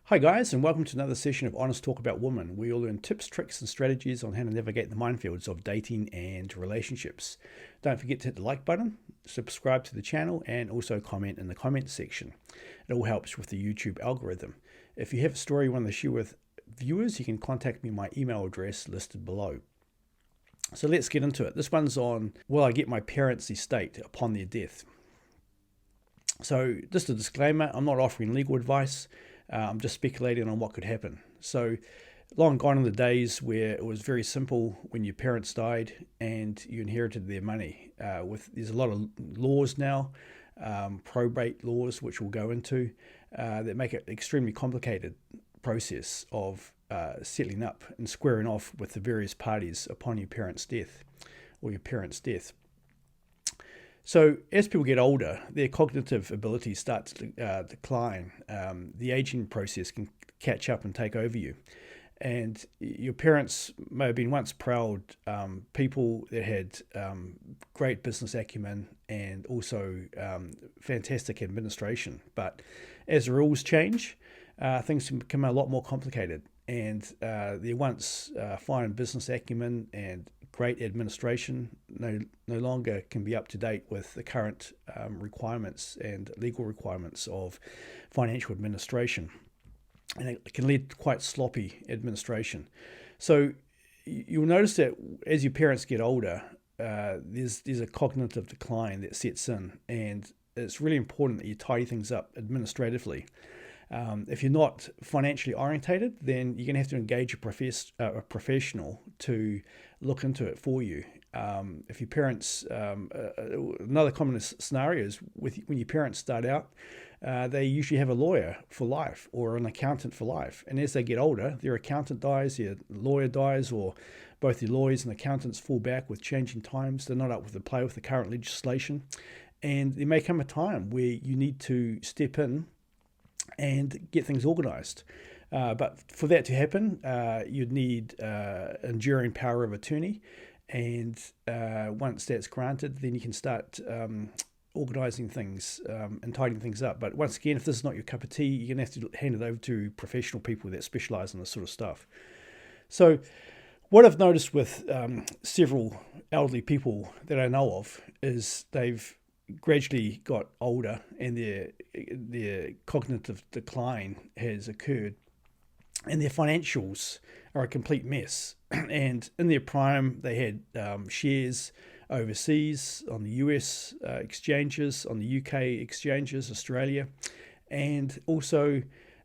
Hi guys, and welcome to another session of Honest Talk About Women, where you'll learn tips, tricks, and strategies on how to navigate the minefields of dating and relationships. Don't forget to hit the like button, subscribe to the channel, and also comment in the comments section. It all helps with the YouTube algorithm. If you have a story you want to share with viewers, you can contact me. My email address listed below. So let's get into it. This one's on, will I get my parents' estate upon their death? So just a disclaimer, I'm not offering legal advice. I'm just speculating on what could happen. So long gone are the days where it was very simple when your parents died and you inherited their money. There's a lot of laws now, probate laws, which we'll go into, that make it an extremely complicated process of settling up and squaring off with the various parties upon your parents' death or your parents' death. So as people get older, their cognitive abilities start to decline. The aging process can catch up and take over you. And your parents may have been once proud people that had great business acumen and also fantastic administration. But as the rules change, things can become a lot more complicated. And their once fine business acumen and great administration no longer can be up to date with the current requirements and legal requirements of financial administration. And it can lead to quite sloppy administration. So you'll notice that as your parents get older, there's a cognitive decline that sets in, and it's really important that you tidy things up administratively. If you're not financially orientated, then you're going to have to engage a professional to look into it for you. If your parents, another common scenario is when your parents start out, they usually have a lawyer for life or an accountant for life. And as they get older, their accountant dies, their lawyer dies, or both the lawyers and accountants fall back with changing times. They're not up with the play with the current legislation. And there may come a time where you need to step in and get things organised. But for that to happen, you'd need enduring power of attorney. And once that's granted, then you can start organising things and tidying things up. But once again, if this is not your cup of tea, you're going to have to hand it over to professional people that specialise in this sort of stuff. So what I've noticed with several elderly people that I know of is they've gradually got older and their cognitive decline has occurred and their financials are a complete mess. And in their prime, they had shares overseas on the US exchanges, on the UK exchanges, Australia, and also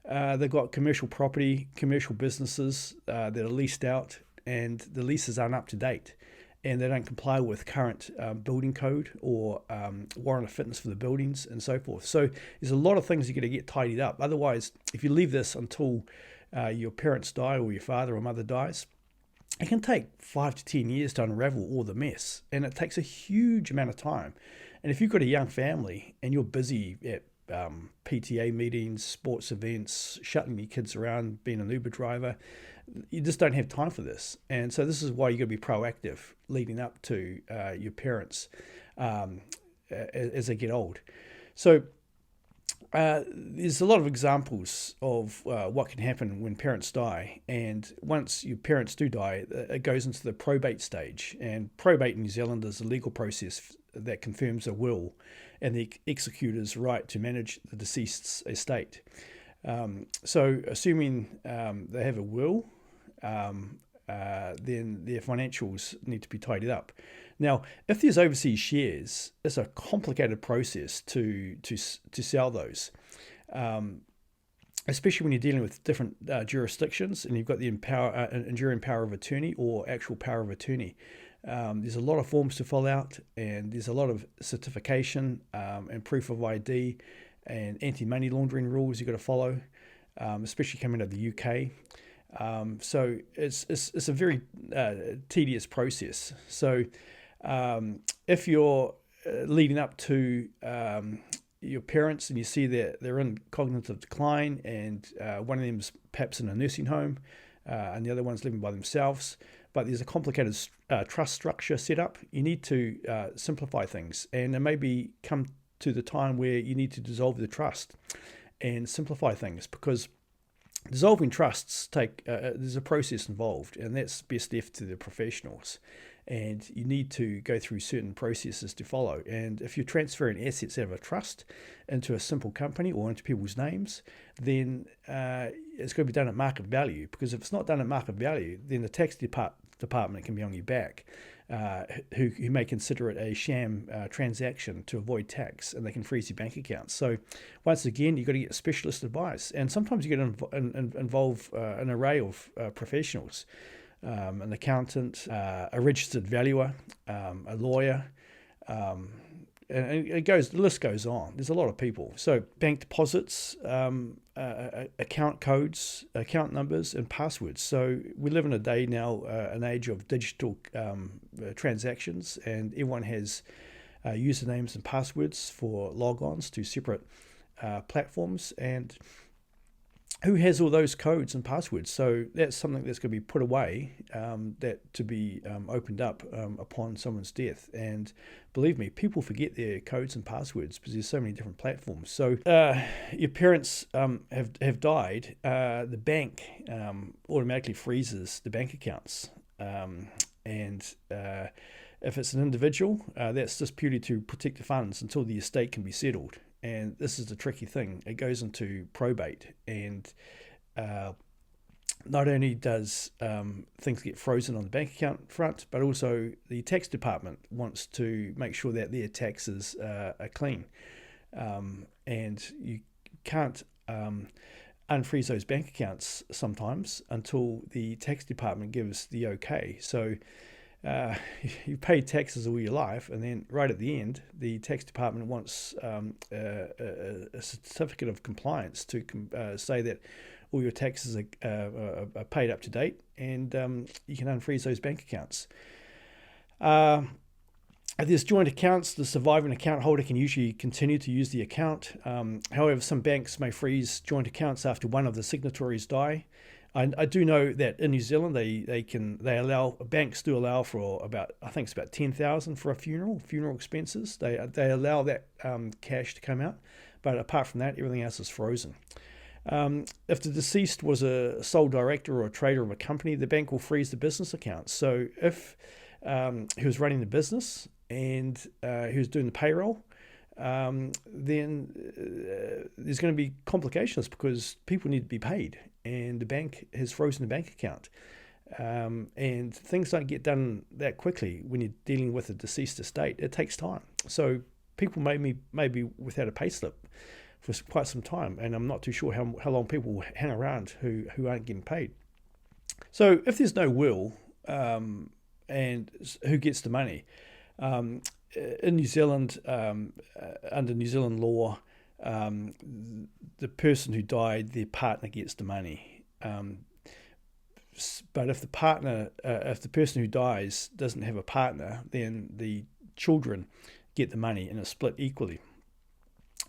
they've got commercial property, commercial businesses that are leased out, and the leases aren't up to date. And they don't comply with current building code or warrant of fitness for the buildings and so forth. So there's a lot of things you're going to get tidied up. Otherwise, if you leave this until your parents die or your father or mother dies, it can take 5 to 10 years to unravel all the mess. And it takes a huge amount of time. And if you've got a young family and you're busy at PTA meetings, sports events, shuttling your kids around, being an Uber driver, you just don't have time for this. And so this is why you've got to be proactive leading up to your parents as they get old. So there's a lot of examples of what can happen when parents die. And once your parents do die, it goes into the probate stage. And probate in New Zealand is a legal process that confirms a will and the executor's right to manage the deceased's estate. So assuming they have a will, then their financials need to be tidied up. Now, if there's overseas shares, it's a complicated process to sell those, especially when you're dealing with different jurisdictions and you've got the enduring power of attorney or actual power of attorney. There's a lot of forms to fill out, and there's a lot of certification and proof of ID and anti-money laundering rules you've got to follow, especially coming out of the UK. So it's a very tedious process. So if you're leading up to your parents and you see that they're in cognitive decline and one of them's perhaps in a nursing home and the other one's living by themselves, but there's a complicated trust structure set up, you need to simplify things. And it may come to the time where you need to dissolve the trust and simplify things, because Dissolving trusts there's a process involved, and that's best left to the professionals. And you need to go through certain processes to follow. And if you're transferring assets out of a trust into a simple company or into people's names, then it's going to be done at market value. Because if it's not done at market value, then the tax department can be on your back, who may consider it a sham transaction to avoid tax, and they can freeze your bank accounts. So once again, you've got to get specialist advice. And sometimes you get involve an array of professionals. An accountant, a registered valuer, a lawyer, and the list goes on. There's a lot of people. So bank deposits, account codes, account numbers, and passwords. So we live in a day now, an age of digital transactions, and everyone has usernames and passwords for logons to separate platforms, and who has all those codes and passwords? So that's something that's going to be put away, that to be opened up upon someone's death. And believe me, people forget their codes and passwords because there's so many different platforms. So your parents have died, the bank automatically freezes the bank accounts. And if it's an individual, that's just purely to protect the funds until the estate can be settled. And this is the tricky thing. It goes into probate, and not only does things get frozen on the bank account front, but also the tax department wants to make sure that their taxes are clean. And you can't unfreeze those bank accounts sometimes until the tax department gives the okay. So you pay taxes all your life, and then right at the end, the tax department wants a certificate of compliance to say that all your taxes are paid up to date, and you can unfreeze those bank accounts. If there's joint accounts, the surviving account holder can usually continue to use the account. However, some banks may freeze joint accounts after one of the signatories die. I do know that in New Zealand banks do allow for about, I think it's about 10,000 for a funeral expenses. They allow that cash to come out, but apart from that, everything else is frozen. If the deceased was a sole director or a trader of a company, the bank will freeze the business accounts. So if he was running the business and he was doing the payroll, then there's going to be complications because people need to be paid, and the bank has frozen the bank account. And things don't get done that quickly when you're dealing with a deceased estate. It takes time. So people may be without a pay slip for quite some time, and I'm not too sure how long people will hang around who aren't getting paid. So if there's no will, and who gets the money? In New Zealand, under New Zealand law, the person who died, their partner gets the money. But if the person who dies doesn't have a partner, then the children get the money and it's split equally.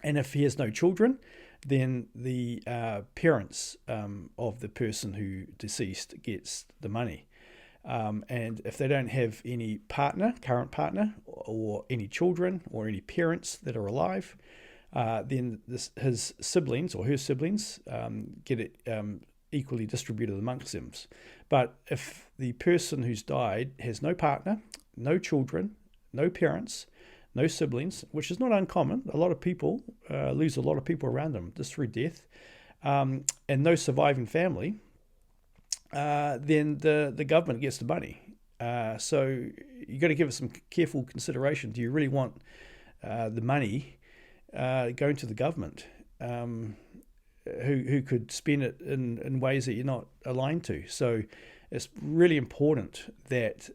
And if he has no children, then the parents of the person who deceased gets the money. And if they don't have any current partner, or any children or any parents that are alive, then his siblings or her siblings get it equally distributed amongst them. But if the person who's died has no partner, no children, no parents, no siblings, which is not uncommon, a lot of people lose a lot of people around them just through death, and no surviving family, then the government gets the money. So you got to give it some careful consideration. Do you really want the money going to the government, who could spend it in ways that you're not aligned to? So it's really important that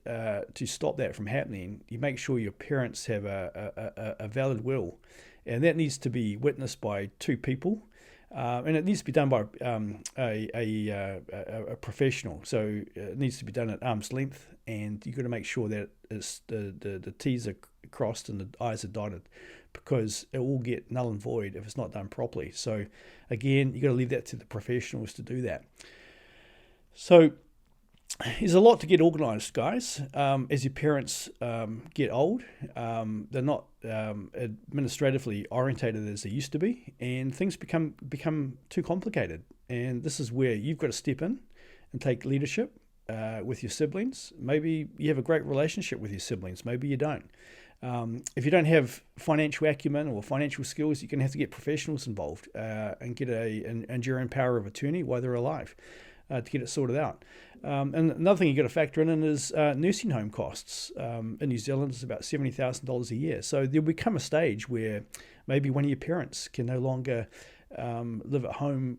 to stop that from happening, you make sure your parents have a valid will, and that needs to be witnessed by two people. And it needs to be done by a professional. So it needs to be done at arm's length, and you've got to make sure that it's the T's are crossed and the I's are dotted, because it will get null and void if it's not done properly. So again, you've got to leave that to the professionals to do that. So there's a lot to get organised, guys. As your parents get old, they're not administratively orientated as they used to be, and things become too complicated. And this is where you've got to step in and take leadership with your siblings. Maybe you have a great relationship with your siblings. Maybe you don't. If you don't have financial acumen or financial skills, you're going to have to get professionals involved and get an enduring power of attorney while they're alive to get it sorted out. And another thing you've got to factor in is nursing home costs. In New Zealand, it's about $70,000 a year. So there'll become a stage where maybe one of your parents can no longer live at home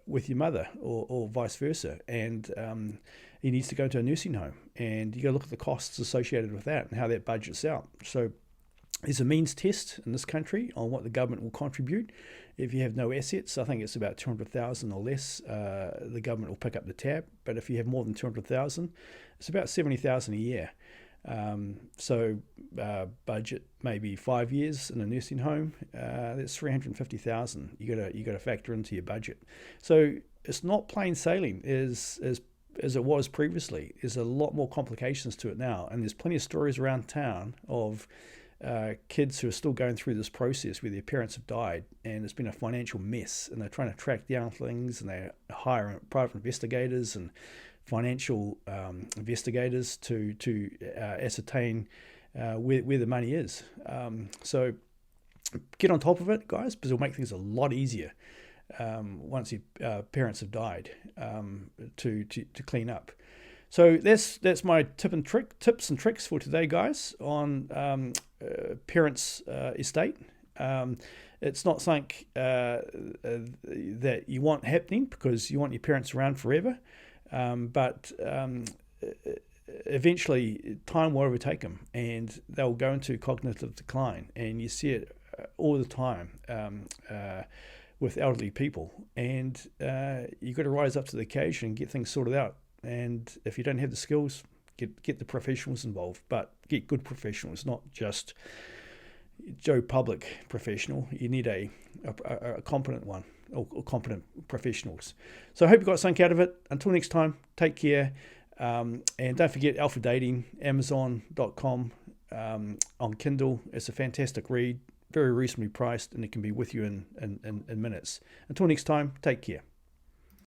with your mother or vice versa. And he needs to go to a nursing home. And you got to look at the costs associated with that and how that budgets out. So there's a means test in this country on what the government will contribute. If you have no assets, I think it's about 200,000 or less, the government will pick up the tab. But if you have more than 200,000, it's about 70,000 a year. So budget maybe 5 years in a nursing home, that's 350,000. You got to factor into your budget. So it's not plain sailing as it was previously. There's a lot more complications to it now, and there's plenty of stories around town of kids who are still going through this process where their parents have died and it's been a financial mess, and they're trying to track down things, and they hire private investigators and financial investigators to ascertain where the money is. So get on top of it, guys, because it'll make things a lot easier once your parents have died to clean up. So that's my tips and tricks for today, guys, on parents' estate. It's not something that you want happening because you want your parents around forever, but eventually time will overtake them and they'll go into cognitive decline. And you see it all the time with elderly people. And you've got to rise up to the occasion and get things sorted out. And if you don't have the skills, get the professionals involved, but get good professionals, not just Joe Public professional. You need a competent one, or competent professionals. So I hope you got something out of it. Until next time, take care. And don't forget Alpha Dating, Amazon.com, on Kindle. It's a fantastic read, very reasonably priced, and it can be with you in minutes. Until next time, take care.